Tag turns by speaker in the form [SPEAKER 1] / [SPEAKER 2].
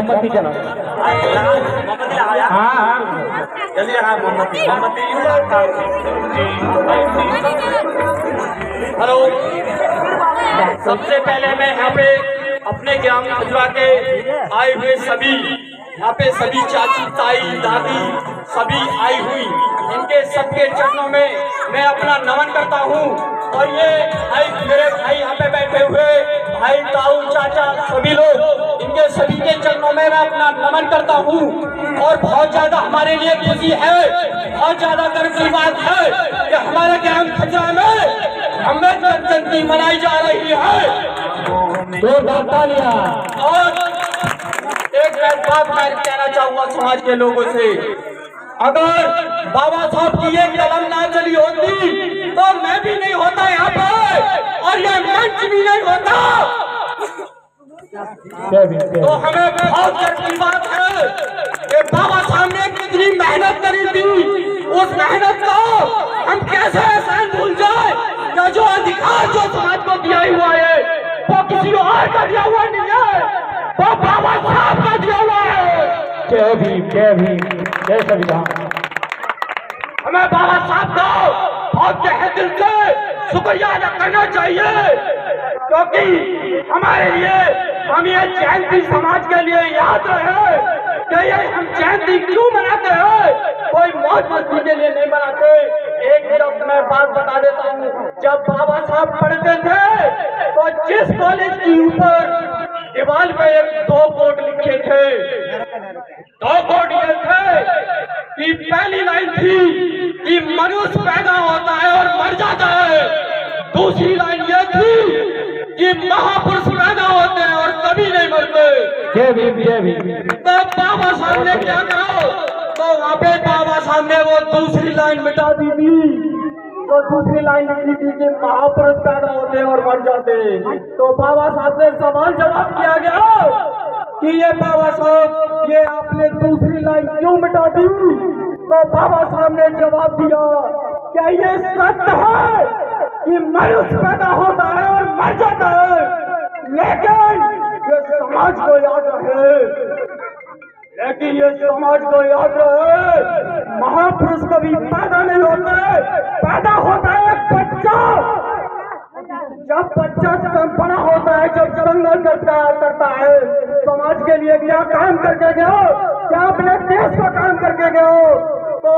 [SPEAKER 1] मोमबत्ती जला। हाँ हाँ
[SPEAKER 2] जल्दी हाँ मोमबत्ती मोमबत्ती। हेलो, सबसे पहले मैं यहाँ पे अपने ग्राम खजुआ के आए हुए सभी यहाँ पे सभी चाची ताई दादी सभी आई हुई, इनके सबके चरणों में मैं अपना नमन करता हूँ। और ये भाई मेरे भाई यहाँ पे बैठे हुए भाई ताऊ चाचा सभी लोग, इनके सभी के चरणों में मैं अपना नमन करता हूँ। और बहुत ज्यादा हमारे लिए खुशी है, बहुत ज्यादा गर्व की बात है कि हमारे ग्राम खजुआ में अम्बेडकर जयंती मनाई जा रही है।
[SPEAKER 1] दो तालियां।
[SPEAKER 2] और एक बात मैं कहना चाहूंगा समाज के लोगों से, अगर बाबा साहब की ये कलम ना चली होती तो मैं भी नहीं होता यहाँ पे और ये मंच भी नहीं होता। तो हमें बहुत गर्व की बात है कि बाबा साहब ने कितनी मेहनत करी थी, उस मेहनत को हम कैसे एहसान भूल जाए कि जो अधिकार जो समाज को दिया हुआ है वो किसी और का दिया हुआ नहीं है, वो बाबा साहब का दिया हुआ है।
[SPEAKER 1] जय भीम जय भीम जय संविधान।
[SPEAKER 2] हमें बाबा साहब को बहुत तहे दिल से शुक्रिया अदा करना चाहिए, क्योंकि हमारे लिए हम ये जयंती समाज के लिए याद रहे कि ये हम जयंती क्यों मनाते हैं, कोई मौज मस्ती के लिए नहीं मनाते। एक जब मैं बात बता देता हूँ, जब बाबा साहब पढ़ते थे तो जिस कॉलेज की ऊपर दीवार पे दो कोट लिखे थे, दो कोट ये थे कि पहली लाइन थी कि मनुष्य पैदा होता है और मर जाता है, दूसरी लाइन ये थी कि महापुरुष पैदा होते हैं और कभी नहीं मरते।
[SPEAKER 1] जय भीम जय भीम।
[SPEAKER 2] तो बाबा साहब ने क्या कहा, तो वहाँ पे बाबा साहब ने वो दूसरी लाइन मिटा दी थी, तो दूसरी लाइन लिखी थी कि महापुरुष पैदा होते हैं और मर जाते। तो बाबा साहब से सवाल जवाब किया गया कि ये बाबा साहब ये आपने दूसरी लाइन क्यों मिटा दी, तो बाबा साहब ने जवाब दिया क्या ये सत्य है कि मनुष्य पैदा होता है और मर जाता है, लेकिन ये समाज को याद रहे, लेकिन ये समाज को याद रहे महापुरुष कभी पैदा नहीं होते, पैदा होता है एक बच्चा। जब बच्चा बड़ा होता है, जब संघर्ष करता है, समाज के लिए क्या काम करके गए हो, क्या अपने देश का काम करके गए हो, तो